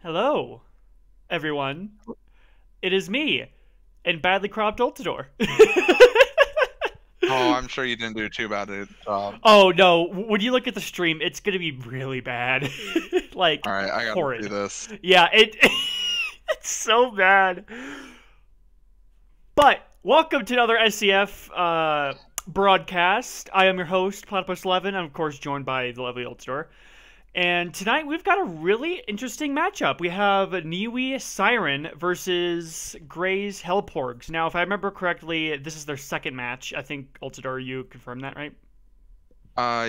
Hello, everyone. It is me, and badly cropped Ultador. Oh, I'm sure you didn't do too bad a job. Oh no, when you look at the stream, it's gonna be really bad. Like, All right, I gotta horrid. do this. Yeah, it's so bad. But welcome to another SCF broadcast. I am your host, Plattapus 11. I'm of course joined by the lovely Ultador. And tonight we've got a really interesting matchup. We have Niwi Siren versus Gray's Porgs. Now, if I remember correctly, this is their second match. I think, Ultador, you confirmed that, right?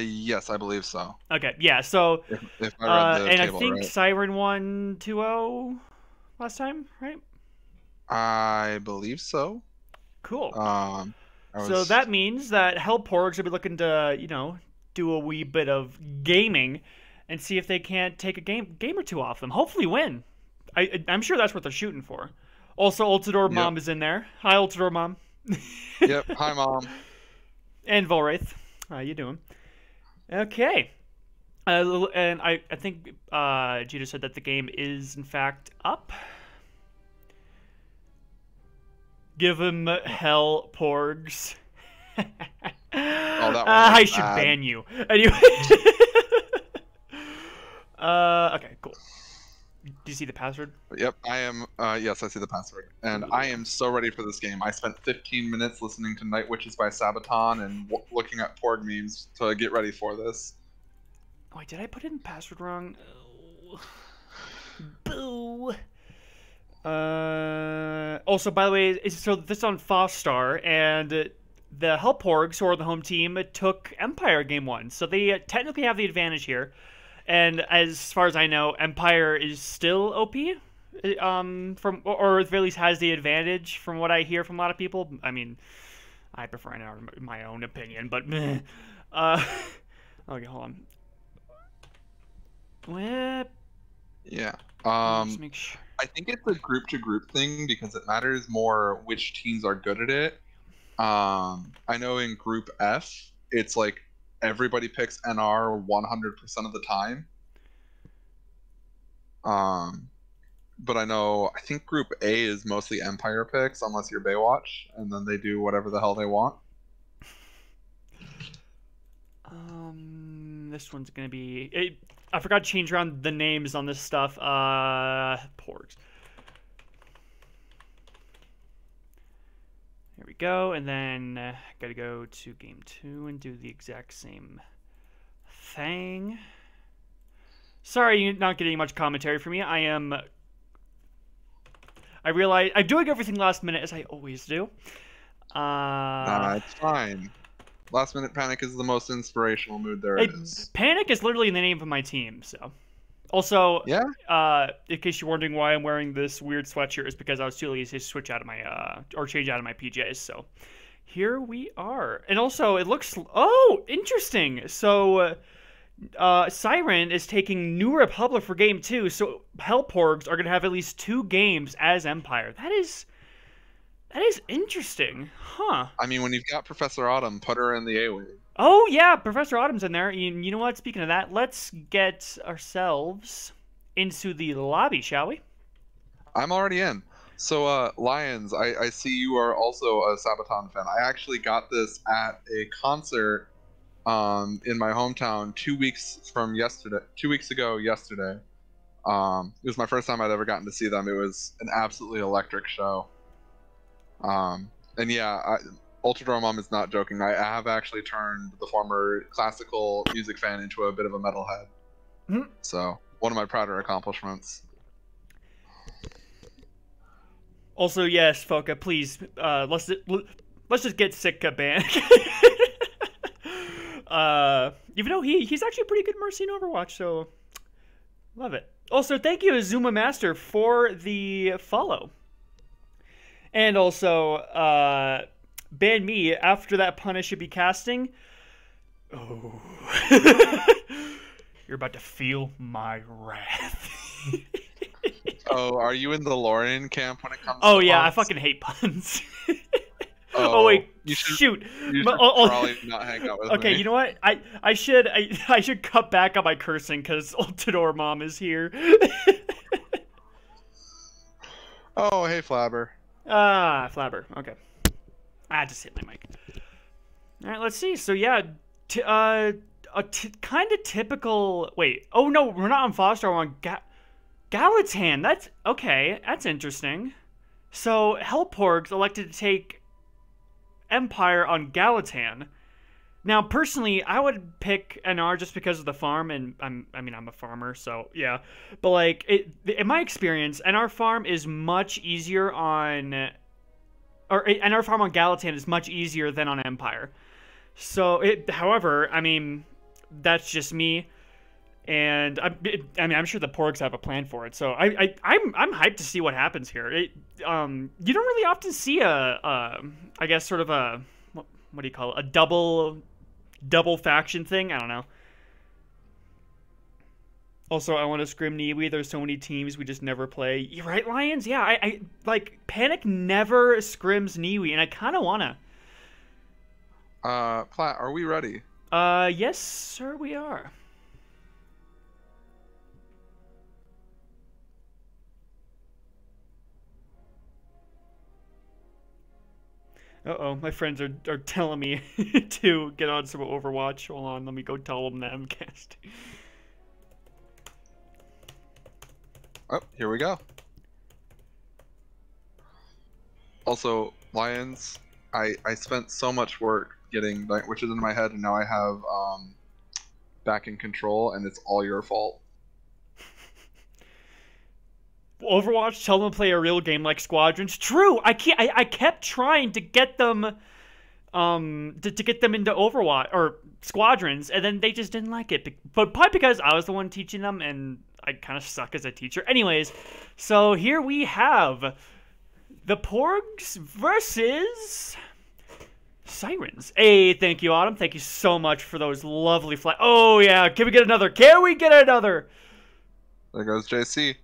Yes, I believe so. Okay, yeah, so... If I read the and table I think right. Siren won 2-0 last time, right? I believe so. Cool. So that means that Porgs will be looking to, do a wee bit of gaming and see if they can't take a game or two off them. Hopefully win. I'm sure that's what they're shooting for. Also, Ultador Mom is in there. Hi, Ultador Mom. Yep. Hi, Mom. And Volwraith. How you doing? Okay. And I think Gita said that the game is, in fact, up. Give him hell, Porgs. Oh, that one I should bad. ban you. Anyway. Okay, cool. Do you see the password? Yep, I am. Yes, I see the password, and I am so ready for this game. I spent 15 minutes listening to Night Witches by Sabaton and looking at Porg memes to get ready for this. Oh, wait, did I put in password wrong? Oh. Boo. Also, by the way, so this is on Fostar, and the Porgs, who are the home team, took Empire game 1, so they technically have the advantage here. And as far as I know, Empire is still OP, or at the very least has the advantage from what I hear from a lot of people. I mean, I prefer my own opinion, but meh. Okay, hold on. What? Yeah. Just make sure. I think it's a group-to-group thing because it matters more which teams are good at it. I know in Group F, it's like everybody picks NR 100% of the time. But I think Group A is mostly Empire picks, unless you're Baywatch, and then they do whatever the hell they want. This one's gonna be... I forgot to change around the names on this stuff. Porgs. There we go, and then gotta go to game 2 and do the exact same thing. Sorry, you're not getting much commentary from me. I realize I'm doing everything last minute, as I always do. It's fine. Last minute panic is the most inspirational mood there is. Panic is literally the name of my team, so. Also, yeah. In case you're wondering why I'm wearing this weird sweatshirt, is because I was too lazy to switch out of my or change out of my PJs. So here we are, and also it looks interesting. So Siren is taking New Republic for game 2, so Porgs are gonna have at least 2 games as Empire. That is interesting, huh? I mean, when you've got Professor Autumn, put her in the A-Wing. Oh, yeah, Professor Autumn's in there. You know what? Speaking of that, let's get ourselves into the lobby, shall we? I'm already in. So, Lions, I see you are also a Sabaton fan. I actually got this at a concert in my hometown 2 weeks ago yesterday. It was my first time I'd ever gotten to see them. It was an absolutely electric show. And yeah, Ultrador Mom is not joking. I have actually turned the former classical music fan into a bit of a metalhead. Mm-hmm. So, one of my prouder accomplishments. Also, yes, Foka, please, let's just get Sitka banned. Even though he's actually a pretty good Mercy in Overwatch, so love it. Also, thank you, Azuma Master, for the follow. And also, ban me after that pun I should be casting. Oh. You're about to feel my wrath. Oh, are you in the Lauren camp when it comes to puns? I fucking hate puns. Oh wait, shoot. You should probably not hang out with me. Okay, you know what? I should cut back on my cursing because Ultador Mom is here. Oh, hey, Flabber. Ah, Flabber. Okay. I just hit my mic. All right, let's see. So yeah, kind of typical. Wait. Oh no, we're not on Foster. We're on Galatan. That's okay. That's interesting. So Hellporgs elected to take Empire on Galatan. Now, personally, I would pick NR just because of the farm, and I'm a farmer, so yeah. But like, in my experience, NR farm is much easier on, or NR farm on Galatan is much easier than on Empire. So however, I mean, that's just me, and I'm sure the Porgs have a plan for it. So I'm hyped to see what happens here. You don't really often see I guess sort of a what do you call it? A double faction thing. I don't know. Also, I want to scrim Niwi. There's so many teams we just never play. You right, Lions? Yeah, I like Panic never scrims Niwi, and I kind of wanna. Platt, are we ready? Yes, sir, we are. Uh-oh, my friends are telling me to get on some Overwatch. Hold on, let me go tell them that I'm cast. Oh, here we go. Also, Lions, I spent so much work getting Night Witches into my head, and now I have back in control, and it's all your fault. Overwatch, tell them to play a real game like Squadrons. True, I kept trying to get them, to get them into Overwatch or Squadrons, and then they just didn't like it. But probably because I was the one teaching them, and I kind of suck as a teacher. Anyways, so here we have the Porgs versus Sirens. Hey, thank you, Autumn. Thank you so much for those lovely flags. Oh yeah, can we get another? Can we get another? There goes JC.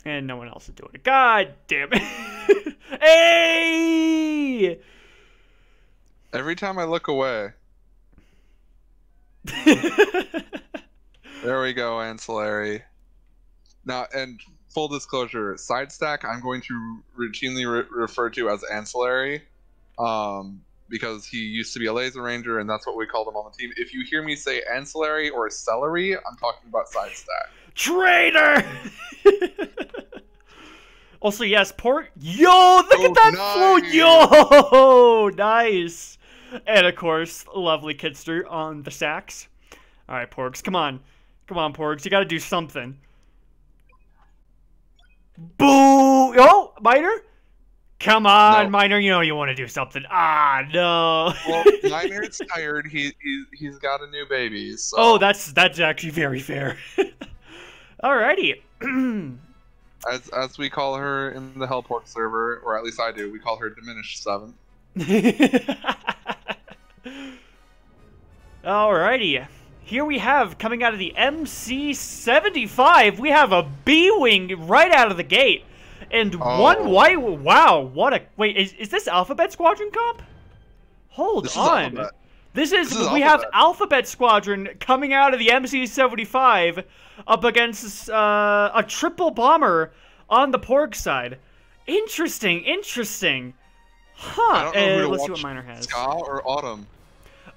And no one else is doing it. God damn it. Hey! Every time I look away. There we go, Ancillary. Now, and full disclosure, side stack I'm going to routinely refer to as Ancillary, because he used to be a laser ranger, and that's what we called him on the team. If you hear me say Ancillary or Celery, I'm talking about side stack. Traitor! Also, yes, Yo, look at that nice. flow! Yo! Nice! And, of course, lovely Kidster on the sax. Alright, Porgs, come on. Come on, Porgs, you gotta do something. Boo! Oh, Miner? Come on, no. Miner, you know you want to do something. Ah, no. Well, Miner's tired. He's got a new baby, so... Oh, that's actually very fair. Alrighty. As we call her in the Hellpork server, or at least I do, we call her Diminished 7. Alrighty. Here we have, coming out of the MC75, we have a B-Wing right out of the gate. And one white... Wow, what a... Wait, is this Alphabet Squadron comp? Hold on. This is we have Alphabet Squadron coming out of the MC75 up against a triple bomber on the Porg side. Interesting, interesting. Huh. Let's see what Miner has. Ska or Autumn?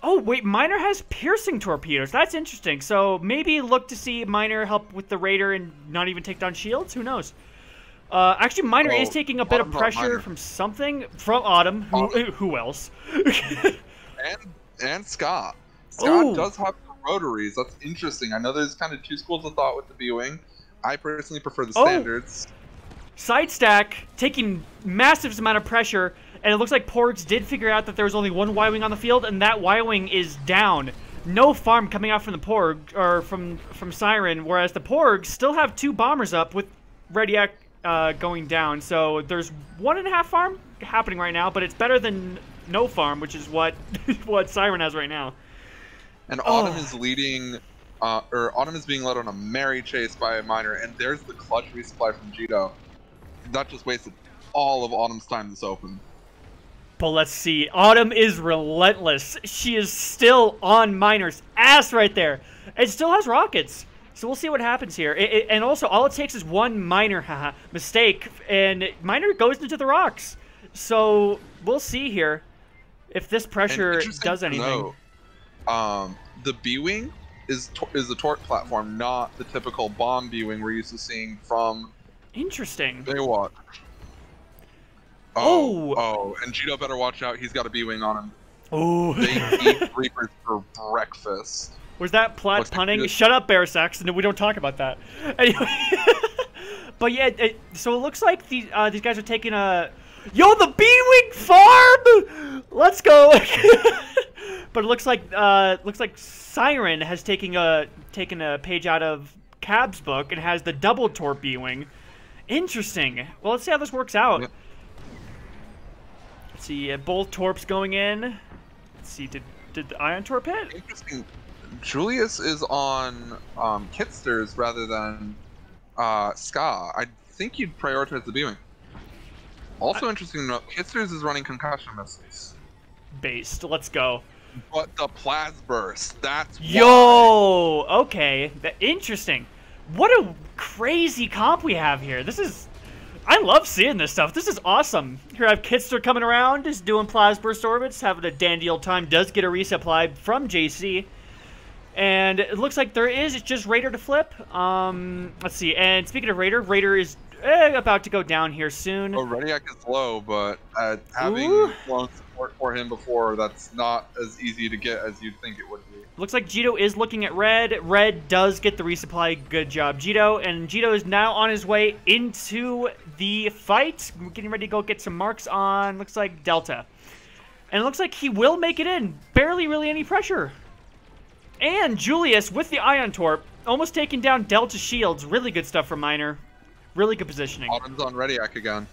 Oh, wait, Miner has piercing torpedoes. That's interesting. So maybe look to see Miner help with the Raider and not even take down shields? Who knows? Actually, Miner is taking a bit of pressure from something. From Autumn. Who else? And Scott. Scott does have rotaries. That's interesting. I know there's kind of two schools of thought with the B-Wing. I personally prefer the standards. Side stack, taking massive amount of pressure, and it looks like Porgs did figure out that there was only one Y-Wing on the field, and that Y-Wing is down. No farm coming out from the Porg, or from Siren, whereas the Porgs still have two bombers up with Rediac going down. So there's 1.5 farm happening right now, but it's better than no farm, which is what Siren has right now. And Autumn is leading, or Autumn is being led on a merry chase by a Miner, and there's the clutch resupply from Jito. That just wasted all of Autumn's time this open. But let's see. Autumn is relentless. She is still on Miner's ass right there. It still has rockets. So we'll see what happens here. And also, all it takes is one minor mistake, and Miner goes into the rocks. So we'll see here if this pressure does anything. The B-Wing is a torque platform, not the typical bomb B-Wing we're used to seeing from... Interesting. Baywatch. Oh, and Jito better watch out. He's got a B-Wing on him. Oh. They eat Reapers for breakfast. Was that Platt punning? Shut up, Bear Sex. No, we don't talk about that. Anyway. But yeah, so it looks like these guys are taking a... Yo, the B-Wing farm! Let's go! But it looks like Siren has taken a page out of Cab's book and has the double torp B-Wing. Interesting. Well, let's see how this works out. Yep. Let's see, both torps going in. Let's see, did the ion torp hit? Interesting. Julius is on Kitsters rather than Ska. I think you'd prioritize the B-Wing. Also interesting to note, Kitsters is running concussion missiles. Based. Let's go. But the Plasburst, that's Yo! Why. Okay. Interesting. What a crazy comp we have here. This is... I love seeing this stuff. This is awesome. Here I have Kitster coming around, just doing Plasburst orbits, having a dandy old time. Does get a resupply from JC. And it looks like there is just Raider to flip. Let's see. And speaking of Raider, Raider is about to go down here soon. Oh, Rediak is low, but having flown support for him before, that's not as easy to get as you'd think it would be. Looks like Jito is looking at Red. Red does get the resupply. Good job, Jito. And Jito is now on his way into the fight. We're getting ready to go get some marks on, looks like Delta. And it looks like he will make it in. Barely really any pressure. And Julius with the Ion Torp, almost taking down Delta shields. Really good stuff from Miner. Really good positioning. Autumn's on Rediak again.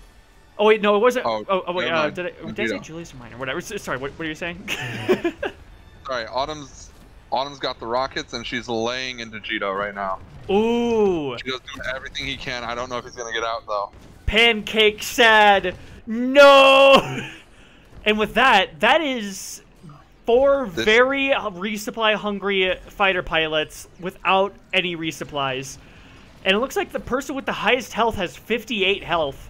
Oh wait, no, it wasn't. Oh wait, did I say Julius or Miner? Whatever. Sorry, what are you saying? Sorry, Autumn's got the rockets and she's laying into Jito right now. Ooh. Jito's doing everything he can. I don't know if he's gonna get out though. Pancake sad. No. And with that is 4 very resupply hungry fighter pilots without any resupplies. And it looks like the person with the highest health has 58 health.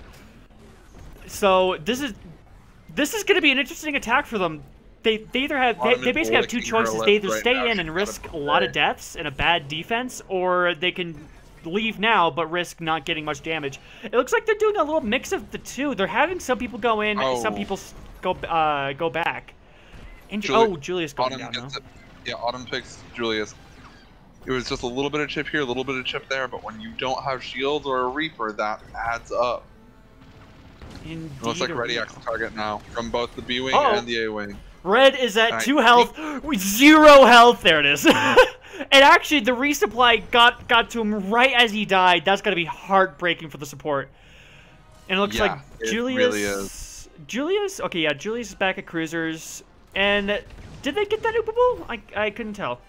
So this is going to be an interesting attack for them. They basically have 2 choices. They either stay in and risk a lot of deaths and a bad defense, or they can leave now but risk not getting much damage. It looks like they're doing a little mix of the two. They're having some people go in, some people go back. And Julius going down now. Yeah, Autumn picks Julius. It was just a little bit of chip here, a little bit of chip there, but when you don't have shields or a Reaper, that adds up. Indeed. Looks like Rediak's the target now, from both the B-Wing and the A-Wing. Red is at 2 health, with 0 health. There it is. And actually, the resupply got to him right as he died. That's got to be heartbreaking for the support. And it looks like Julius... It really is. Julius? Okay, yeah, Julius is back at cruisers. And did they get that oopable? I couldn't tell.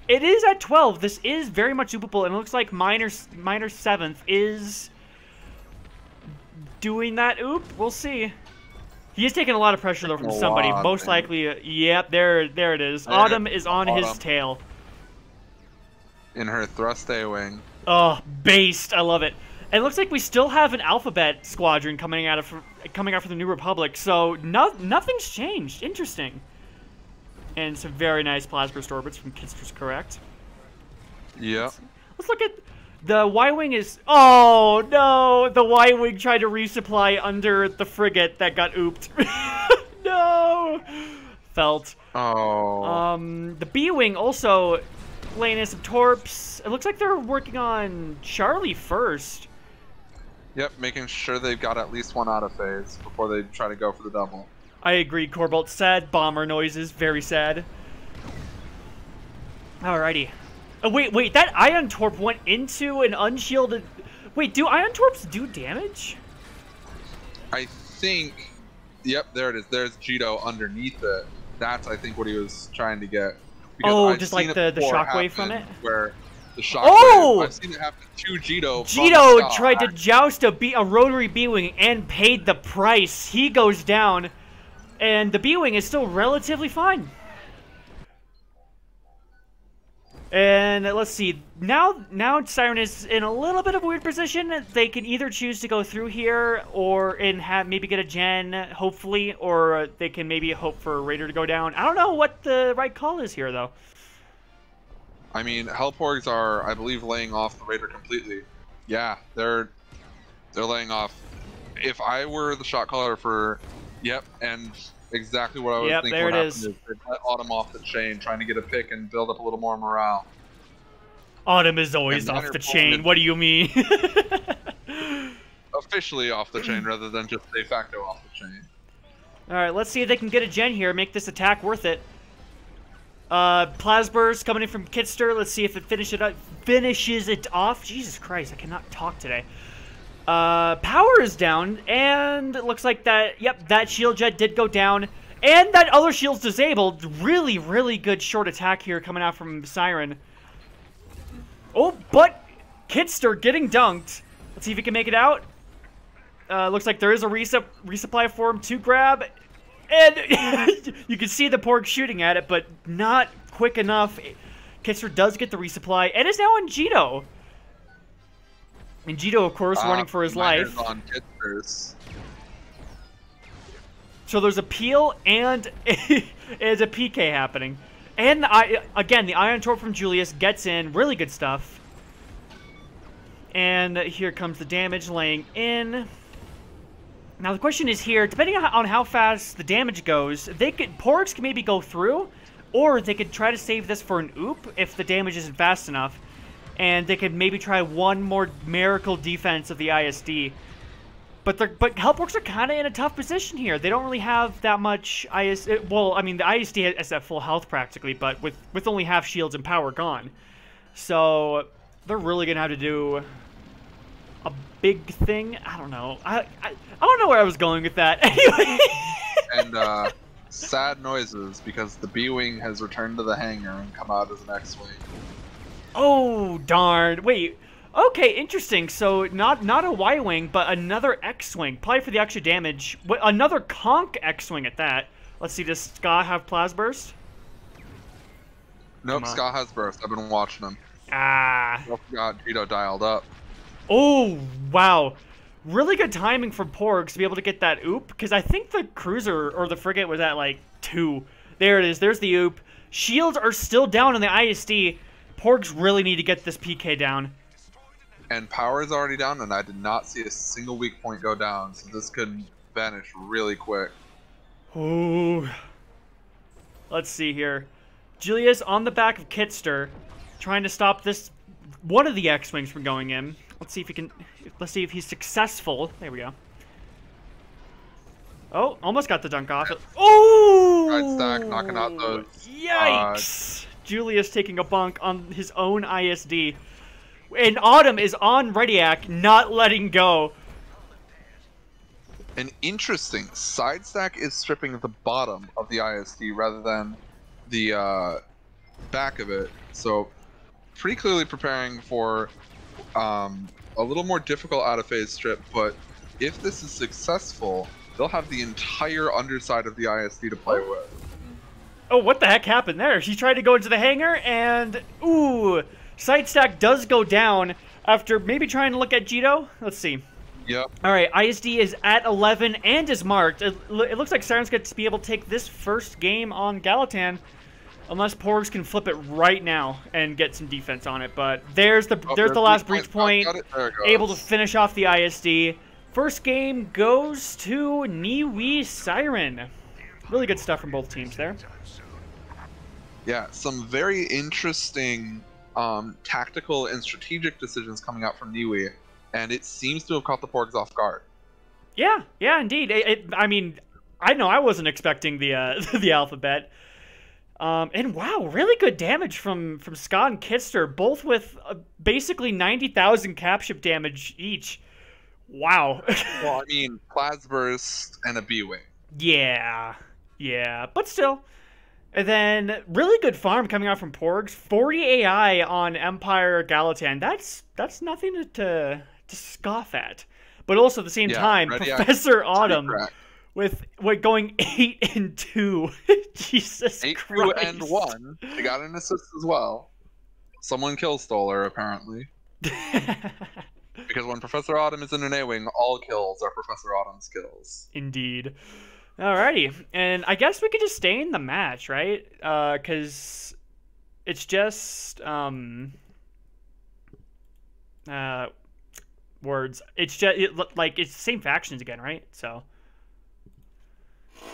It is at 12. This is very much oopable, and it looks like Miner 7th is doing that oop. We'll see. He is taking a lot of pressure though from somebody. Most likely, yep, there it is. Autumn is on his tail. In her thrust A-Wing. Oh, based. I love it. And it looks like we still have an Alphabet squadron coming out from the New Republic, so nothing's changed. Interesting. And some very nice Plasburst orbits from Kitster's correct. Yeah. Let's look at the Y-Wing is... Oh, no! The Y-Wing tried to resupply under the frigate that got ooped. No! Felt. Oh. The B-Wing also laying in some torps. It looks like they're working on Charlie first. Yep, making sure they've got at least 1 out of phase before they try to go for the double. I agree, Corbolt. Sad bomber noises. Very sad. Alrighty. Oh, wait. That Ion Torp went into an unshielded... Wait, do Ion Torps do damage? I think... Yep, there it is. There's Jito underneath it. That's, I think, what he was trying to get. Because just like the shockwave from it? Where the shockwave... Oh! I've seen it happen to Jito. Jito tried to joust a rotary B-Wing and paid the price. He goes down. And the B-Wing is still relatively fine. And let's see. Now Siren is in a little bit of a weird position. They can either choose to go through here or maybe get a gen, hopefully, or they can maybe hope for a Raider to go down. I don't know what the right call is here, though. I mean, Hellporgs are, I believe, laying off the Raider completely. Yeah, they're laying off. If I were the shot caller for, yep, and exactly what I was thinking there would it happen is. is they'd let Autumn off the chain, trying to get a pick and build up a little more morale. Autumn is always off the chain. What do you mean? Officially off the chain rather than just de facto off the chain. All right, let's see if they can get a gen here, make this attack worth it. Plasburst coming in from Kitster. Let's see if it finishes it off. Jesus Christ, I cannot talk today. Power is down, and it looks like that, yep, that shield jet did go down, and that other shield's disabled. Really, really good short attack here coming out from Siren. Oh, but Kitster getting dunked. Let's see if he can make it out. Looks like there is a resupply for him to grab, and you can see the Porg shooting at it, but not quick enough. Kitster does get the resupply, and is now on Jito. And Jito, of course, running for his life. On Kitsters. So there's a peel and there's a PK happening. And again, the Ion Torp from Julius gets in. Really good stuff. And here comes the damage laying in. Now the question is here, depending on how fast the damage goes, Porgs can maybe go through, or they could try to save this for an oop if the damage isn't fast enough. And they could maybe try one more miracle defense of the ISD. But Hellporgs are kind of in a tough position here. They don't really have that much ISD. Well, I mean, the ISD has that full health practically, but with only half shields and power gone. So they're really going to have to do a big thing. I don't know. I don't know where I was going with that. Anyway. And sad noises because the B-Wing has returned to the hangar and come out as an X-Wing. Oh, darn. Wait. Okay, interesting. So, not a Y-Wing, but another X-Wing. Probably for the extra damage. Another Conk X-Wing at that. Let's see, does Ska have Plasburst? Nope, Ska has Burst. I've been watching him. Ah. I forgot Jito dialed up. Oh, wow. Really good timing from Porgs to be able to get that oop, because I think the cruiser, or the frigate, was at, like, 2. There it is. There's the oop. Shields are still down on the ISD. Porgs really need to get this PK down. And power is already down, and I did not see a single weak point go down, so this could vanish really quick. Ooh. Let's see here. Julius on the back of Kitster, trying to stop this one of the X-Wings from going in. Let's see if he can. Let's see if he's successful. There we go. Oh, almost got the dunk off. Oh! Right stack, knocking out those. Yikes! Julius taking a bunk on his own ISD. And Autumn is on Rediac, not letting go. An interesting side stack is stripping the bottom of the ISD rather than the back of it. So pretty clearly preparing for a little more difficult out of phase strip, but if this is successful, they'll have the entire underside of the ISD to play with. Oh, what the heck happened there? She tried to go into the hangar, and ooh, side stack does go down after maybe trying to look at Jito. Let's see. Yep. All right, ISD is at 11 and is marked. It looks like Siren's going to be able to take this first game on Galatan, unless Porgs can flip it right now and get some defense on it. But there's the last breach point, able to finish off the ISD. First game goes to Niwi Siren. Really good stuff from both teams there. Yeah, some very interesting tactical and strategic decisions coming out from Niwi, and it seems to have caught the Porgs off guard. Yeah, indeed. I mean, I know I wasn't expecting the the alphabet. And wow, really good damage from Scott and Kitster, both with basically 90,000 capship damage each. Wow. Well, I mean, Plasburst and a B-Wing. Yeah, but still. And then really good farm coming out from Porgs. 40 AI on Empire Galatan. That's nothing to scoff at. But also at the same time, Professor Autumn with going 8-2. Jesus 8-2 Christ. and 1. They got an assist as well. someone kill Stoller, apparently. Because when Professor Autumn is in an A-Wing, all kills are Professor Autumn's kills. Indeed. Alrighty, and I guess we could just stay in the match, right? Because it's just words. It's just like it's the same factions again, right? So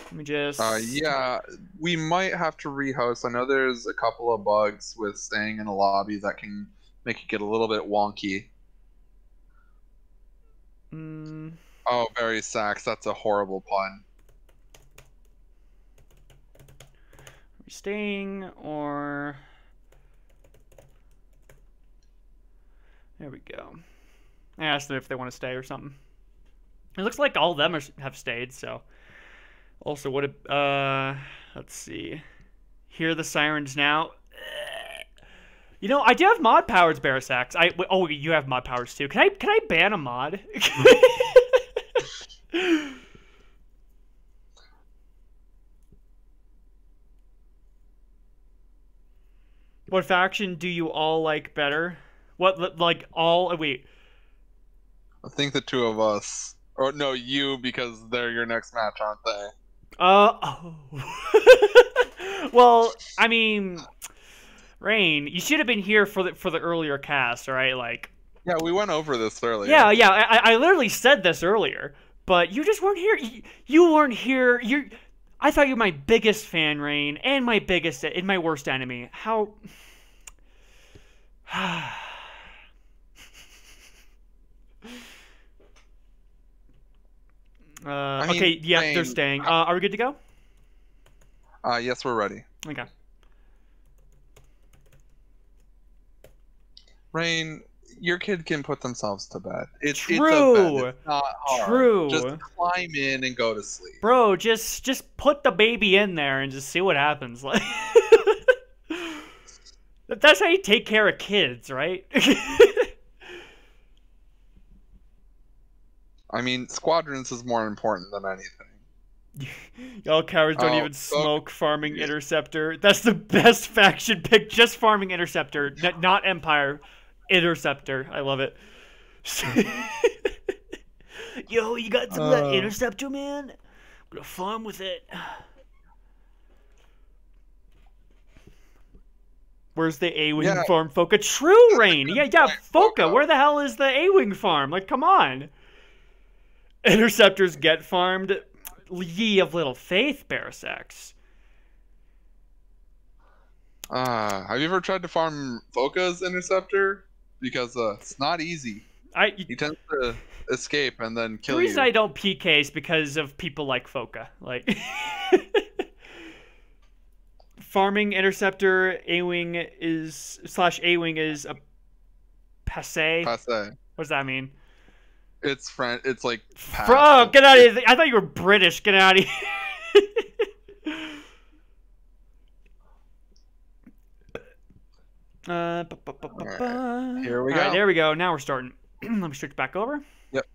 let me just. Yeah, we might have to rehost. I know there's a couple of bugs with staying in a lobby that can make it get a little bit wonky. Oh, Barry Sachs. That's a horrible pun. Are we staying or? There we go. I asked them if they want to stay or something. It looks like all of them have stayed, so. Also, what? Let's see. Hear the sirens now. You know, I do have mod powers, Barasax. Oh, you have mod powers too. Can I ban a mod? What faction do you all like better? What, like, all... Wait. I think the two of us. Or, no, you, because they're your next match, aren't they? Oh. Well, I mean... Rain, you should have been here for the earlier cast, right? Like... Yeah, we went over this earlier. Yeah, I literally said this earlier. But you just weren't here. You weren't here. I thought you were my biggest fan, Rain, and my worst enemy. How... okay, yeah, Rain, they're staying. Are we good to go? Yes, we're ready. Okay. Rain, your kid can put themselves to bed. It's True. It's a bed. It's not hard. True. Just climb in and go to sleep. Bro, just put the baby in there and just see what happens. Like, that's how you take care of kids, right? I mean, Squadrons is more important than anything. Y'all cowards don't even smoke farming Interceptor. That's the best faction pick. Just farming Interceptor, not Empire. Interceptor. I love it. Yo, you got some of that Interceptor, man? I'm gonna farm with it. Where's the A-Wing farm, Foca? True, Rain. Yeah, Foca. Where the hell is the A-Wing farm? Like, come on. Interceptors get farmed. Ye of little faith, Barasax. Have you ever tried to farm Foca's Interceptor? Because it's not easy. He tends to escape and then kill you. The reason I don't PK is because of people like Foca. Like, farming Interceptor A-Wing is /A-Wing is a passe. Passe. What does that mean? It's French. It's like. Bro, get out of here! I thought you were British. Get out of here. Here we go. Right, there we go. Now we're starting. Let me switch back over. Yep.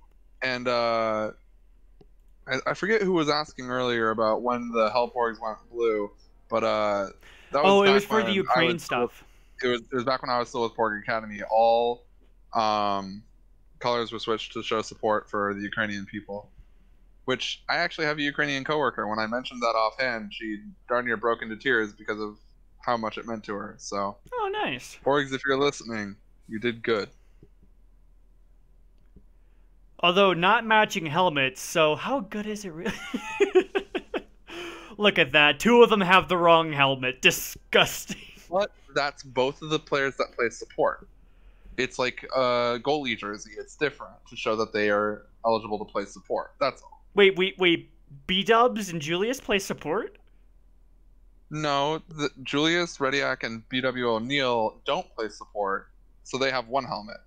And I forget who was asking earlier about when the Porgs went blue, but that was it was for the Ukraine stuff. It was back when I was still with Porg Academy. All colors were switched to show support for the Ukrainian people. Which I actually have a Ukrainian coworker. When I mentioned that offhand, she darn near broke into tears because of how much it meant to her. So, oh, nice. Porgs, if you're listening, you did good. Although not matching helmets, so how good is it really? Look at that. Two of them have the wrong helmet. Disgusting. But that's both of the players that play support. It's like a goalie jersey. It's different to show that they are eligible to play support. That's all. Wait. B-Dubs and Julius play support? No, Julius, Rediak, and BW O'Neill don't play support, so they have one helmet.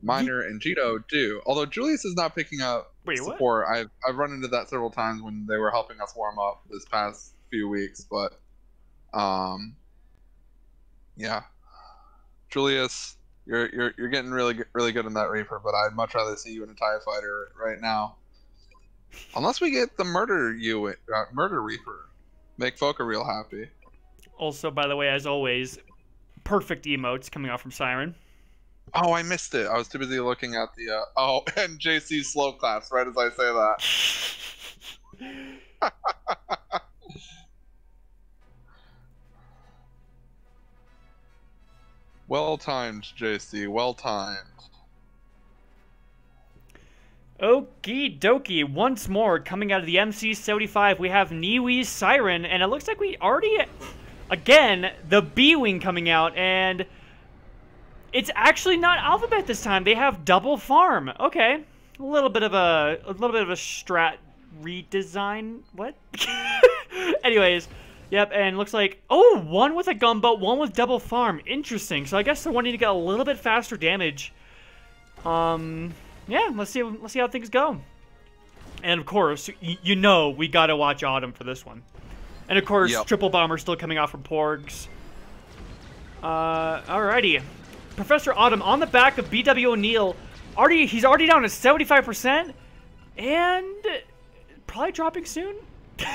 Miner and Jito do. Although Julius is not picking up support. What? I've run into that several times when they were helping us warm up this past few weeks, but yeah. Julius, you're getting really good in that Reaper, but I'd much rather see you in a TIE Fighter right now. Unless we get the Murder Reaper. Make Foca real happy. Also, by the way, as always, perfect emotes coming out from Siren. Oh, I missed it. I was too busy looking at the oh, and JC's slow class right as I say that. Well timed, JC. Well timed. Okie dokie. Once more, coming out of the MC75, we have Niwi's Siren, and it looks like we already, again, the B-Wing coming out, and it's actually not Alphabet this time. They have double farm. Okay, a little bit of a strat redesign. What? Anyways, yep, and looks like, oh, one with a gunboat, one with double farm. Interesting. So I guess they're wanting to get a little bit faster damage. Yeah, let's see how things go. And of course, you know we gotta watch Autumn for this one. And of course, yep. Triple Bomber still coming out from Porgs. Alrighty. Professor Autumn on the back of BW O'Neill. He's already down to 75%. And probably dropping soon.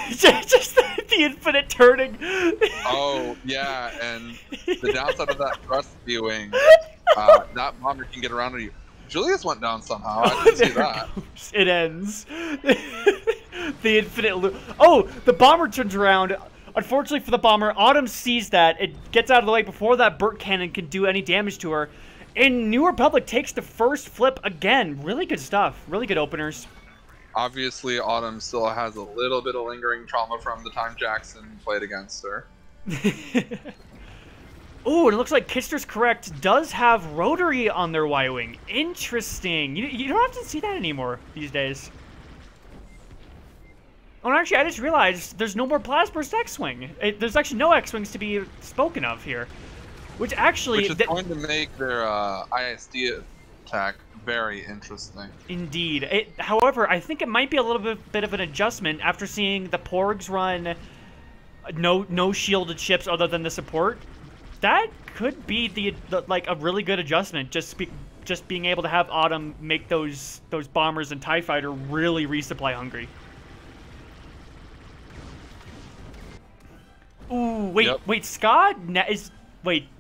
Just the infinite turning. Oh, yeah, and the downside of that thrust viewing, that bomber can get around to you. Julius went down somehow. I didn't see that. It ends. The infinite loop. Oh, the bomber turns around. Unfortunately for the bomber, Autumn sees that. It gets out of the way before that Burt cannon can do any damage to her. And New Republic takes the first flip again. Really good stuff. Really good openers. Obviously, Autumn still has a little bit of lingering trauma from the time Jackson played against her. Oh, and it looks like Kister's correct. Does have rotary on their Y-Wing. Interesting. You don't often see that anymore these days. Oh, and actually, I just realized there's no more Blastburst X-Wing. There's actually no X-Wings to be spoken of here. Which actually... Which is going to make their ISD attack very interesting. Indeed. However, I think it might be a little bit of an adjustment after seeing the Porgs run no shielded ships other than the support. That could be the like a really good adjustment. Just being able to have Autumn make those bombers and TIE Fighter really resupply hungry. Ooh, wait, yep. Wait, Scott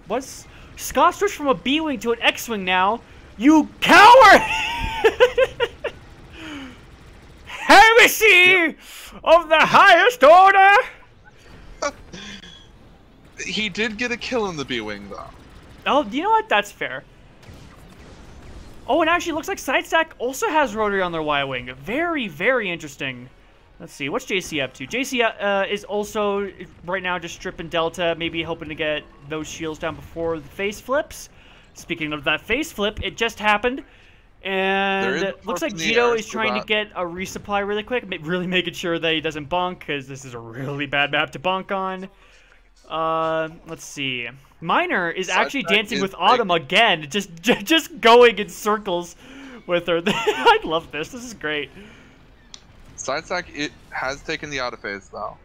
what's Scott switched from a B-Wing to an X-Wing now? You coward! Heresy yep. of the highest order! He did get a kill in the B-Wing, though. Oh, you know what? That's fair. Oh, and actually, it looks like Sidestack also has rotary on their Y-Wing. Very, very interesting. Let's see. What's JC up to? JC is also, right now, just stripping Delta, maybe hoping to get those shields down before the face flips. Speaking of that face flip, it just happened. And it looks like Jito is trying to get a resupply really quick, really making sure that he doesn't bunk, because this is a really bad map to bunk on. Let's see. Miner is actually dancing with Autumn again, just going in circles with her. I love this. This is great. Sidestack, it has taken the auto phase, though.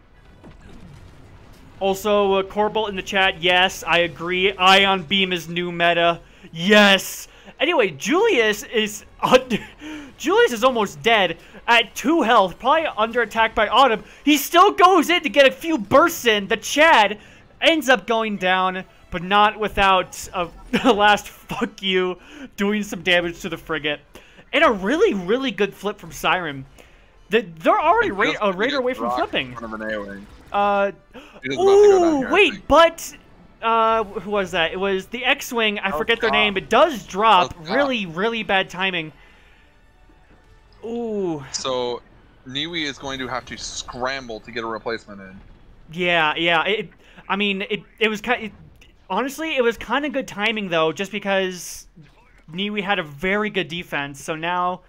Also, Corbolt in the chat, yes, I agree. Ion Beam is new meta. Yes! Anyway, Julius is almost dead at 2 health, probably under attack by Autumn. He still goes in to get a few bursts in. The Chad ends up going down, but not without a last fuck you, doing some damage to the frigate. And a really, really good flip from Siren. They're already a Raider away from flipping. Ooh, wait, but who was that? It was the X-Wing. I forget their name. It does drop. Really, really bad timing. Ooh. So, Niwi is going to have to scramble to get a replacement in. Yeah. It was honestly, it was kind of good timing though, just because Niwi had a very good defense. So now,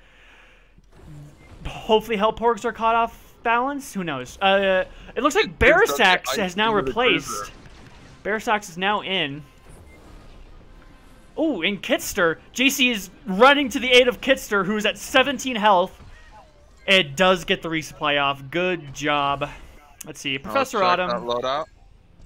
hopefully, Porgs are caught off balance. Who knows? It looks like Barasax has now replaced. Barasax is now in. Oh, and Kitster. JC is running to the aid of Kitster, who's at 17 health. It does get the resupply off. Good job. Let's see. Professor Autumn. Loadout.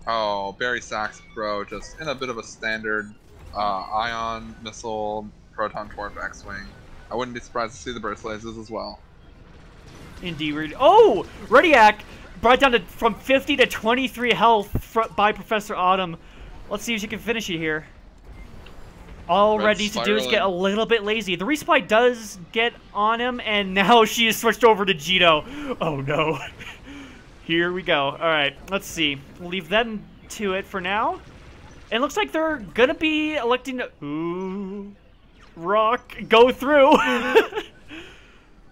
Oh, Barasax, bro. Just in a bit of a standard ion missile proton torp X-Wing. I wouldn't be surprised to see the burst lasers as well. Indeed. Oh! Rediac brought down from 50 to 23 health by Professor Autumn. Let's see if she can finish it here. All Red needs to do is get a little bit lazy. The resupply does get on him, and now she is switched over to Jito. Oh, no. Here we go. All right, let's see. We'll leave them to it for now. It looks like they're going to be electing to... Ooh. Rock. Go through.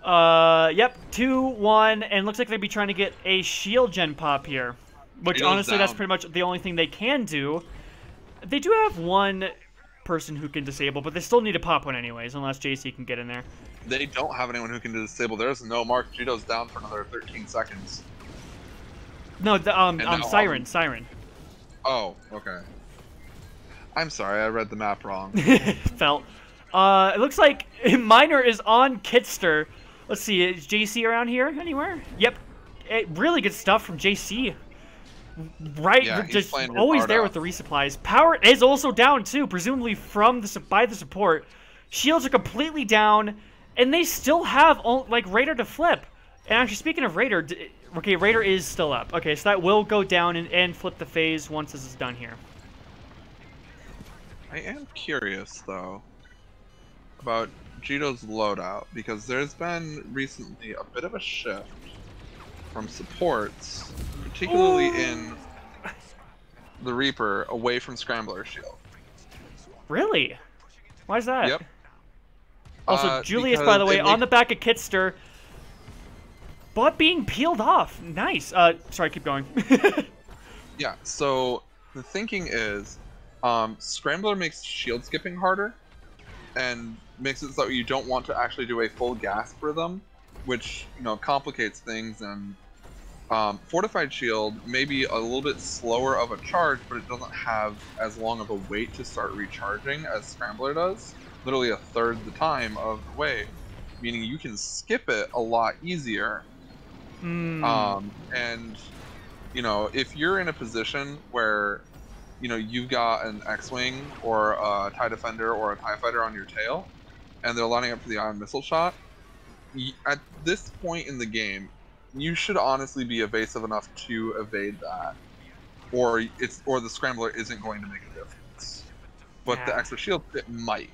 Yep. 2-1, and looks like they'd be trying to get a shield gen pop here. Which, honestly, that's pretty much the only thing they can do. They do have one person who can disable, but they still need to pop one anyways, unless JC can get in there. They don't have anyone who can disable. There's no mark. Jito's down for another 13 seconds. No, Siren. Siren. Oh, okay. I'm sorry, I read the map wrong. Felt. It looks like Miner is on Kitster. Let's see, is JC around here anywhere? Yep. Really good stuff from JC. Right, yeah, just always there with the resupplies. Power is also down too, presumably by the support. Shields are completely down, and they still have like Raider to flip. And actually, speaking of Raider, okay, Raider is still up. Okay, so that will go down and flip the phase once this is done here. I am curious though about Jito's loadout, because there's been recently a bit of a shift from supports, particularly in the Reaper, away from Scrambler Shield. Really? Why is that? Yep. Also, Julius, by the way, on the back of Kitster, but being peeled off. Nice. Sorry, keep going. Yeah, so the thinking is, Scrambler makes shield skipping harder, and makes it so you don't want to actually do a full gas for them, which, you know, complicates things. And Fortified Shield may be a little bit slower of a charge, but it doesn't have as long of a wait to start recharging as Scrambler does. Literally a third the time of the wait, meaning you can skip it a lot easier. And, you know, if you're in a position where, you know, you've got an X-Wing or a TIE Defender or a TIE Fighter on your tail, and they're lining up for the ion missile shot, at this point in the game, you should honestly be evasive enough to evade that, or the Scrambler isn't going to make a difference. But the extra shield, it might.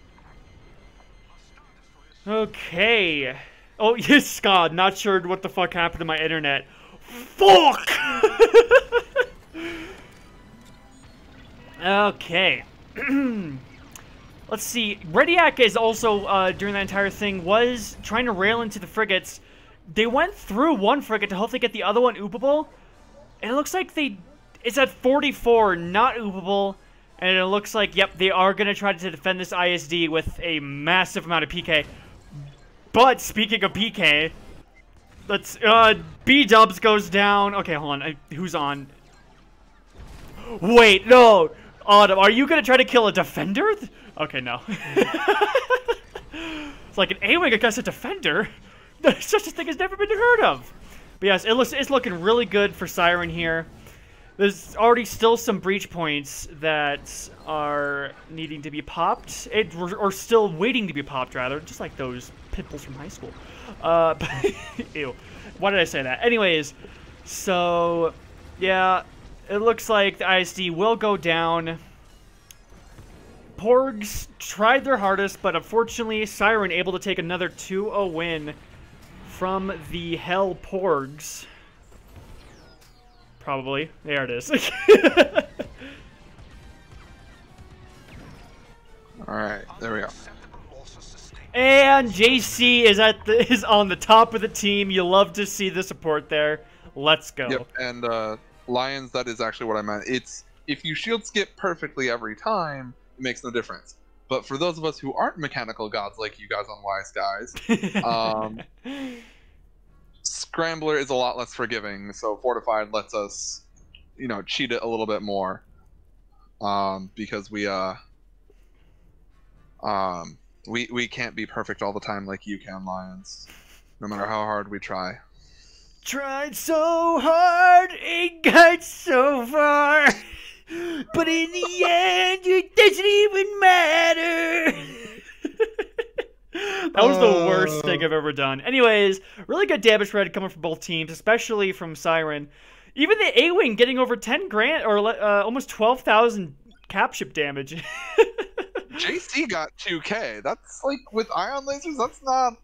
Okay. Oh yes, God. Not sure what the fuck happened to my internet. Fuck. Okay. Let's see. Rediak is also, during that entire thing, was trying to rail into the frigates. They went through one frigate to hopefully get the other one oopable. And it looks like it's at 44, not oopable. And it looks like, yep, they are going to try to defend this ISD with a massive amount of PK. But, speaking of PK, let's, B-Dubs goes down. Okay, hold on. Who's on? Wait, no. Autumn, are you going to try to kill a defender? Okay, no. It's like an A-Wing against a defender? Such a thing has never been heard of. But yes, it's looking really good for Siren here. There's already still some breach points that are needing to be popped. Or still waiting to be popped, rather. Just like those pitbulls from high school. Ew. Why did I say that? Anyways, so, yeah, it looks like the ISD will go down. Porgs tried their hardest, but unfortunately, Siren able to take another 2-0 win from the Hell Porgs. Probably. There it is. Alright, there we go. And JC is on the top of the team. You love to see the support there. Let's go. Yep, and Lions, that is actually what I meant. It's, if you shield skip perfectly every time, it makes no difference. But for those of us who aren't mechanical gods like you guys on Wise Guys, Scrambler is a lot less forgiving, so Fortified lets us, you know, cheat it a little bit more. Because we can't be perfect all the time like you can, Lions. No matter how hard we try. Tried so hard, it got so far. But in the end, it doesn't even matter. That was the worst thing I've ever done. Anyways, really good damage spread coming from both teams, especially from Siren. Even the A-Wing getting over 10 grand, or almost 12,000 capship damage. JC got 2K. That's like with ion lasers. That's not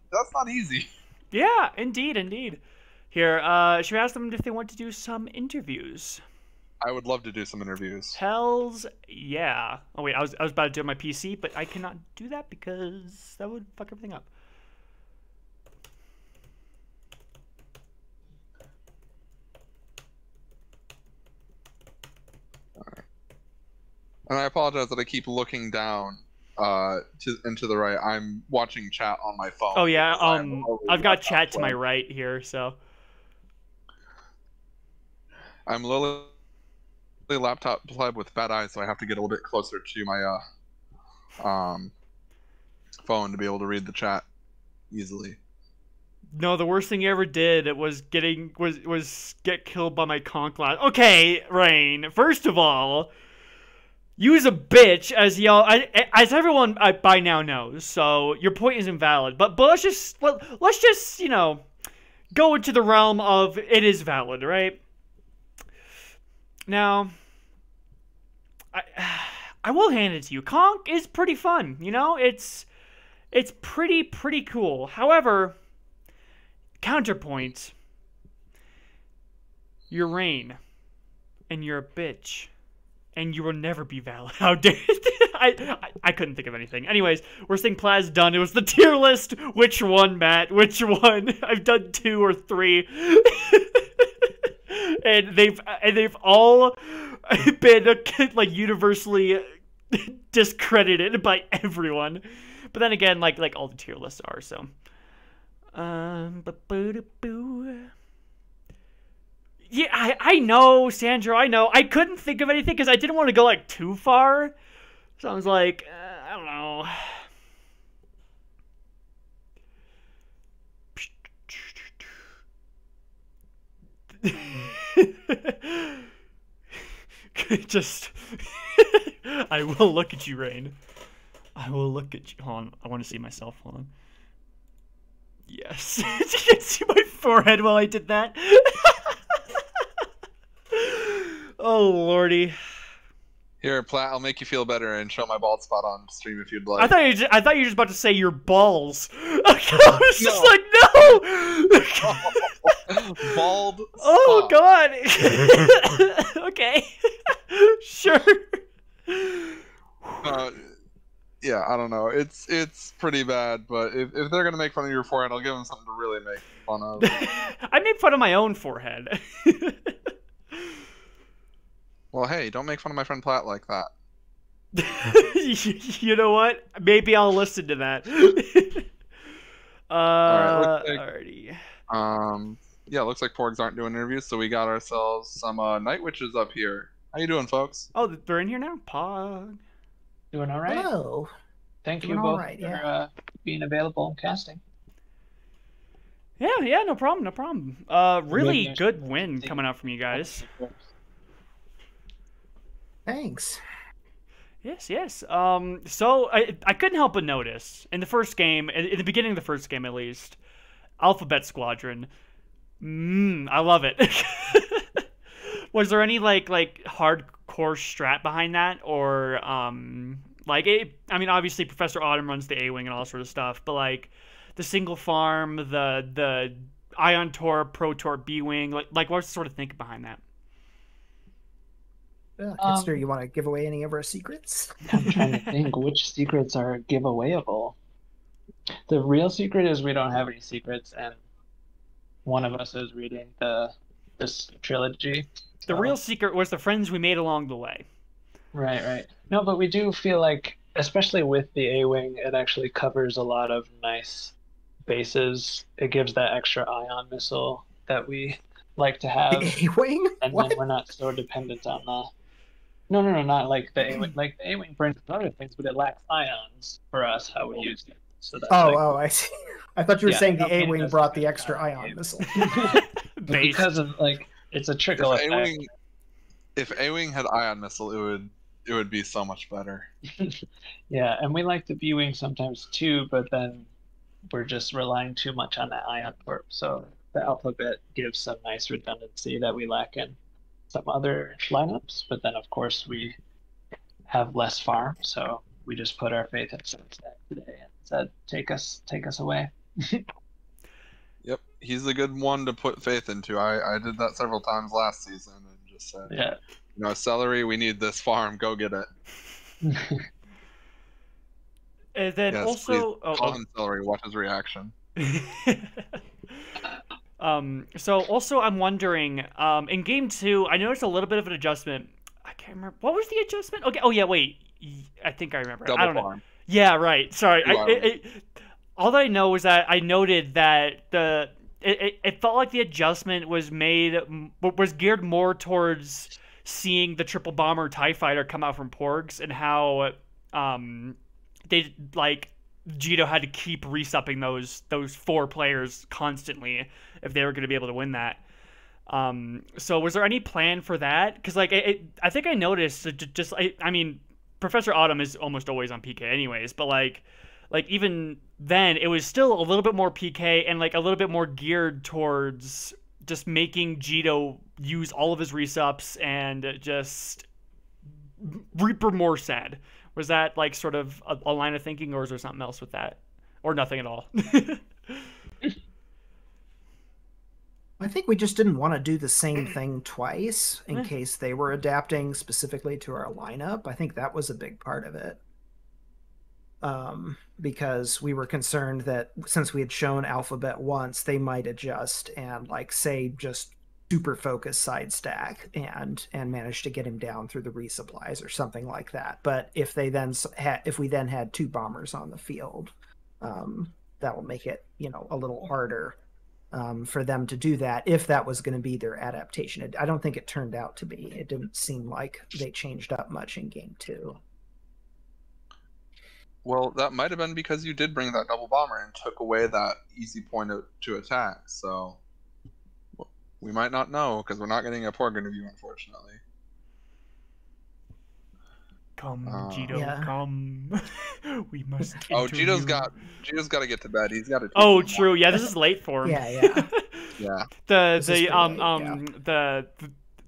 easy. Yeah, indeed. Here, should we ask them if they want to do some interviews? I would love to do some interviews. Hells yeah. Oh wait, I was about to do it on my PC, but I cannot do that because that would fuck everything up. Alright. And I apologize that I keep looking down into the right. I'm watching chat on my phone. Oh yeah, I've got chat to my right here, so I'm literally laptop pleb with bad eyes, so I have to get a little bit closer to my phone to be able to read the chat easily. no, the worst thing you ever did was get killed by my conch last. Okay, Rain. First of all, use a bitch as as everyone by now knows. So your point is invalid. But let's just go into the realm of it is valid, right? Now, I will hand it to you. Conch is pretty fun. It's pretty cool. However, counterpoint, you're Rain, and you're a bitch, and you will never be valid. How dare I couldn't think of anything. Anyways, worst thing Plaz done. It was the tier list. Which one, Matt? Which one? I've done 2 or 3. and they've all been like universally discredited by everyone. But then again, like all the tier lists are, so. Yeah, I know, Sandra, I know. I couldn't think of anything because I didn't want to go like too far. So I was like, I don't know. Just, I will look at you, Rain. I will look at you. Hold on, I want to see myself. Hold on. Yes. You can see my forehead while I did that. Oh, lordy. Here, Platt, I'll make you feel better and show my bald spot on stream if you'd like. I thought you were just about to say your balls. I was just like, no. Bald. Oh God. Okay. Sure. Yeah, I don't know. It's pretty bad, but if they're gonna make fun of your forehead, I'll give them something to really make fun of. I made fun of my own forehead. Well, hey, don't make fun of my friend Platt like that. You know what? Maybe I'll listen to that. Alrighty. Yeah, looks like Porgs aren't doing interviews, so we got ourselves some Night Witches up here. How you doing, folks? Oh, they're in here now? Pog. Doing all right. Hello. Thank you both for being available and casting. Yeah, no problem. Really good win coming out from you guys. Thanks. Yes. So I couldn't help but notice in the first game, in the beginning of the first game at least, Alphabet Squadron. I love it. Was there any like hardcore strat behind that, or I mean, obviously Professor Autumn runs the A-Wing and all sort of stuff, but like the single farm, the Ion Tor, Pro Tor, B-Wing, like what's the sort of thinking behind that? Kitster, you want to give away any of our secrets? I'm trying to think which secrets are giveawayable. The real secret is we don't have any secrets, and one of us is reading this trilogy. The real secret was the friends we made along the way. Right. No, but we do feel like, especially with the A-Wing, it actually covers a lot of nice bases. It gives that extra ion missile that we like to have. The A-Wing? And what? then we're not so dependent on the... No, not like the A-Wing. Like the A-Wing brings other things, but it lacks ions for us, how we use it. So that's I see. I thought you were saying the A-Wing brought the extra ion missile. Because of, like, it's a trickle effect. If A-Wing had ion missile, it would be so much better. Yeah, and we like the B-Wing sometimes too, but then we're just relying too much on that ion corp. So the alphabet gives some nice redundancy that we lack in some other lineups. But then, of course, we have less farm, so we just put our faith in Sunstack today and said, take us away. Yep, he's a good one to put faith into. I did that several times last season and just said, Yeah. Celery, we need this farm. Go get it. And then Yes, also, call him Celery. Watch his reaction. So also I'm wondering, in game 2, I noticed a little bit of an adjustment. I can't remember. What was the adjustment? Okay. Oh yeah, wait. I think I remember. Double I don't farm. know. Yeah, right. Sorry. All that I know is that I noted that it felt like the adjustment was geared more towards seeing the triple bomber TIE fighter come out from Porgs and how they like Jito had to keep resupping those 4 players constantly if they were going to be able to win that. So was there any plan for that? Because like I think I noticed I mean, Professor Autumn is almost always on PK anyways, but like even then it was still a little bit more PK and like a little bit more geared towards just making Jito use all of his resups and just Reaper more sad. Was that like sort of a line of thinking, or is there something else with that, or nothing at all? I think we just didn't want to do the same thing twice in case they were adapting specifically to our lineup. I think that was a big part of it. Because we were concerned that since we had shown Alphabet once, they might adjust and like say just super focus side stack and manage to get him down through the resupplies or something like that. But if we then had 2 bombers on the field, that will make it a little harder for them to do that if that was going to be their adaptation. I don't think it turned out to be. It didn't seem like they changed up much in game 2. Well, that might have been because you did bring that double bomber and took away that easy point to attack. So we might not know because we're not getting a Porg interview, unfortunately. Come, Jito, yeah. Come. We must. Jito's got to get to bed. He's got to. Oh, true. Yeah, this is late for him. Yeah. Yeah.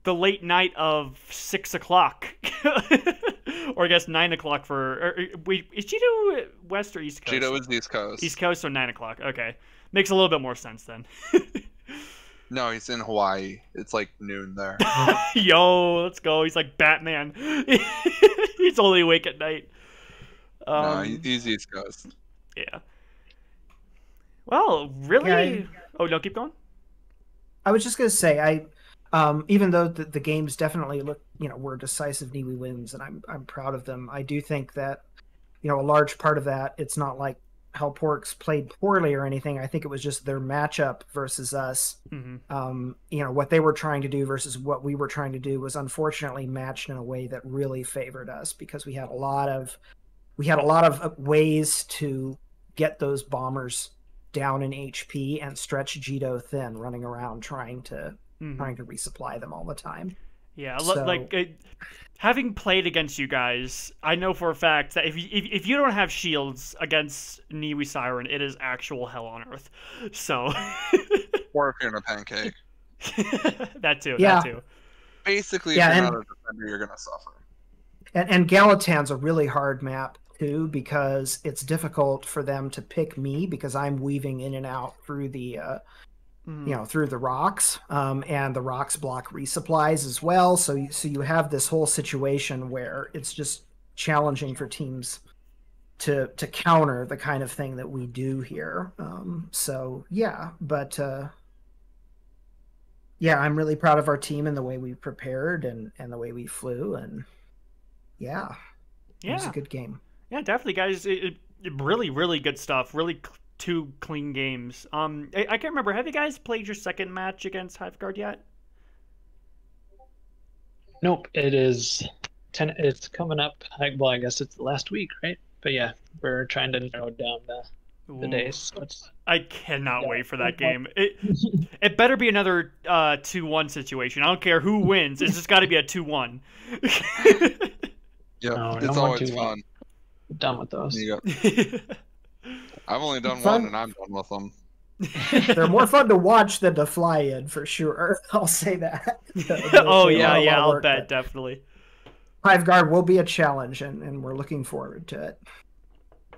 The late night of 6 o'clock, or I guess 9 o'clock for. Is Jito West or East Coast? Jito is East Coast. East Coast, so 9 o'clock. Okay, makes a little bit more sense then. No, he's in Hawaii. It's like noon there. Yo, let's go. He's like Batman. He's only awake at night. No, he's East Coast. Yeah. Well, really? Oh, no, keep going. I was just gonna say, even though the games definitely look, were decisive Niwi wins, and I'm proud of them. I do think that, a large part of that, it's not like how Porgs played poorly or anything. I think it was just their matchup versus us. Mm-hmm. What they were trying to do versus what we were trying to do was unfortunately matched in a way that really favored us because we had a lot of ways to get those bombers down in HP and stretch Jito thin, running around trying to resupply them all the time. Yeah, having played against you guys, I know for a fact that if you don't have shields against Niwi Siren, it is actual hell on earth. So, or if you're in a pancake. That too. Yeah. That too. Basically, if you're not a defender, you're gonna suffer. And Gallatan's a really hard map too because it's difficult for them to pick me because I'm weaving in and out through the through the rocks, and the rocks block resupplies as well. So you have this whole situation where it's just challenging for teams to counter the kind of thing that we do here. I'm really proud of our team and the way we prepared and the way we flew, and it was a good game. Yeah, definitely, guys. It really, really good stuff. Really. 2 clean games. I can't remember. Have you guys played your second match against Hiveguard yet? Nope. It is 10. It's coming up. I guess it's last week, right? But yeah, we're trying to narrow down the days. So I cannot wait for that game. It better be another 2-1 situation. I don't care who wins. It's just got to be a 2-1. Yeah, it's always fun. I'm done with those. I've only done one, and I'm done with them. They're more fun to watch than to fly in, for sure. I'll say that. I'll bet, definitely. Hive Guard will be a challenge, and we're looking forward to it.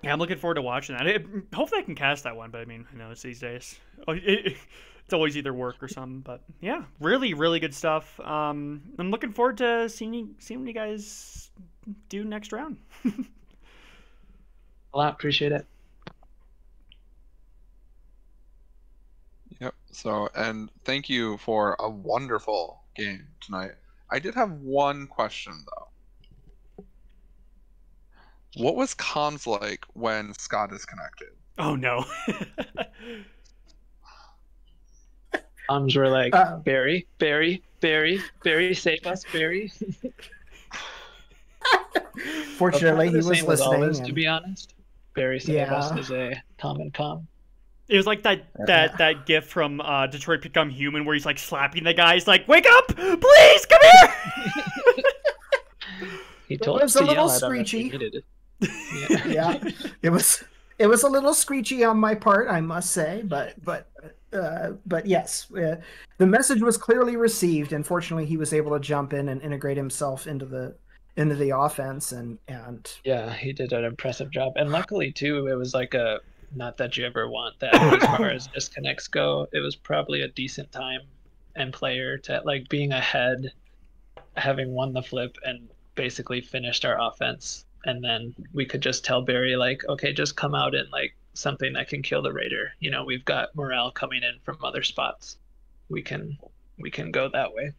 Yeah, I'm looking forward to watching that. Hopefully I can cast that one, but I mean, who knows these days. It's always either work or something, but yeah, really, really good stuff. I'm looking forward to seeing what you guys do next round. A lot, appreciate it. Yep. So, and thank you for a wonderful game tonight. I did have one question though. What was comms like when Scott disconnected? Oh no. Comms were like, Barry, save us, Barry. Fortunately, he was listening. Always, to be honest, Barry save us is a common comm. It was like that gif from Detroit Become Human where he's like slapping the guy. He's like, "Wake up, please, come here." He told us to a little yell at him if he screechy. needed it. Yeah, it was a little screechy on my part, I must say, but yes, the message was clearly received, and fortunately, he was able to jump in and integrate himself into the offense, and yeah, he did an impressive job, and luckily too, it was like a, not that you ever want that as far as disconnects go. It was probably a decent time and player to like being ahead, having won the flip and basically finished our offense, and then we could just tell Barry like, okay, just come out in like something that can kill the raider. You know, we've got morale coming in from other spots. We can go that way.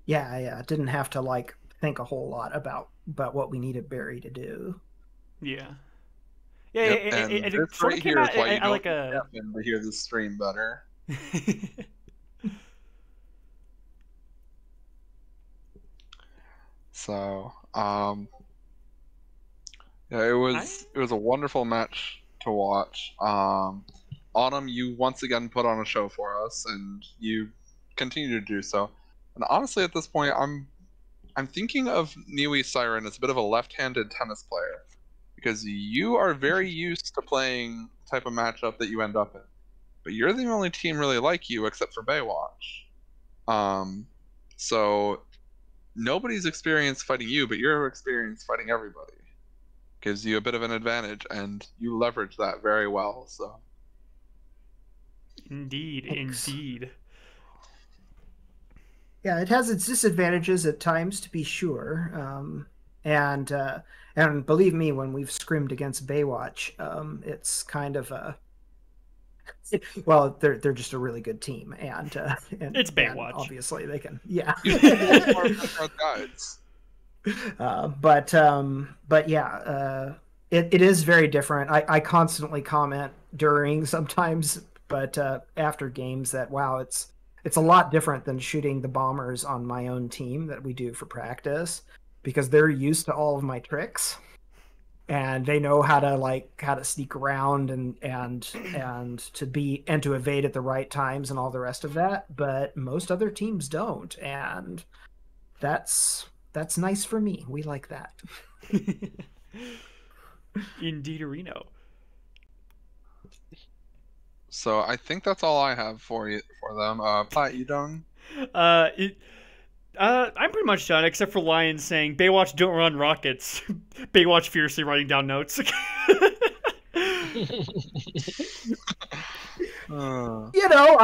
Yeah, didn't have to like think a whole lot about what we needed Barry to do. Yeah. Yeah, yep, it sort of came out I like a to hear the stream better. So, yeah, it was a wonderful match to watch. Autumn, you once again put on a show for us, and you continue to do so. And honestly, at this point, I'm thinking of Niwi Siren as a bit of a left-handed tennis player, because you are very used to playing the type of matchup that you end up in. But you're the only team really like you except for Baywatch. So nobody's experienced fighting you, but your experience fighting everybody gives you a bit of an advantage, and you leverage that very well. So indeed. Yeah, it has its disadvantages at times, to be sure. And believe me, when we've scrimmed against Baywatch, it's kind of a well, they're just a really good team, and it's Baywatch. And obviously, they can, yeah. But yeah, it is very different. I constantly comment during sometimes, but after games that wow, it's a lot different than shooting the bombers on my own team that we do for practice, because they're used to all of my tricks. And they know how to sneak around and to evade at the right times and all the rest of that. But most other teams don't, and that's nice for me. We like that. Indeed, Reno. So I think that's all I have for them. Platt, you done? I'm pretty much done, except for Lion saying, Baywatch don't run rockets. Baywatch fiercely writing down notes. You know,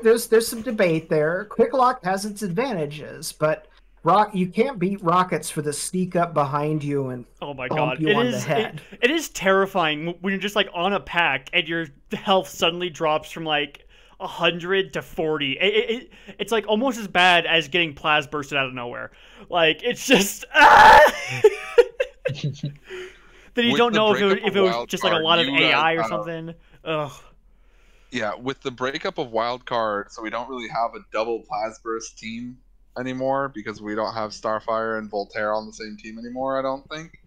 there's some debate there. Quick Lock has its advantages, but you can't beat rockets for the sneak up behind you and oh my god, you on the head. It is terrifying when you're just like on a pack and your health suddenly drops from like 100 to 40. It's like almost as bad as getting plas bursted out of nowhere. Like it's just then you don't know if it was just like a lot of AI or something. Ugh. Yeah, with the breakup of Wildcard, so we don't really have a double plas burst team anymore because we don't have Starfire and Voltaire on the same team anymore, I don't think.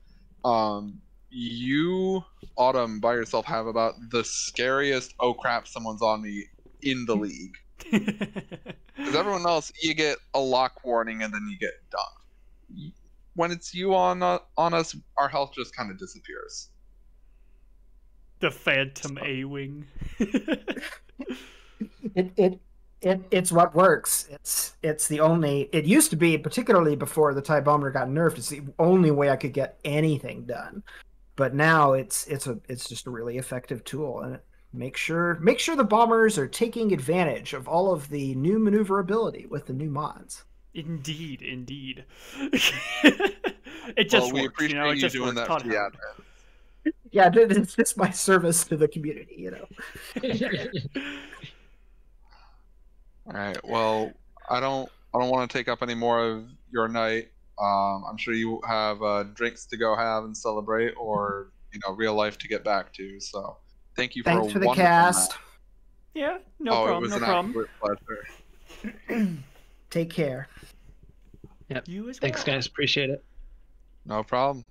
You, Autumn, by yourself have about the scariest oh crap someone's on me in the league. Because everyone else, you get a lock warning and then you get done. When it's you on us, our health just kind of disappears. The Phantom A-Wing. It's what works. It's the only. It used to be, particularly before the TIE bomber got nerfed, it's the only way I could get anything done. But now it's just a really effective tool, and make sure the bombers are taking advantage of all of the new maneuverability with the new mods. Indeed. It just we works, appreciate It you just doing works. that for the admin. Yeah, it's just my service to the community, All right. Well, I don't want to take up any more of your night. I'm sure you have drinks to go have and celebrate, or real life to get back to. So, thank you Thanks for for the wonderful cast. night. Yeah, no It problem. was No an problem. absolute pleasure. Take care. Yep. You as well. Thanks, guys. Appreciate it. No problem.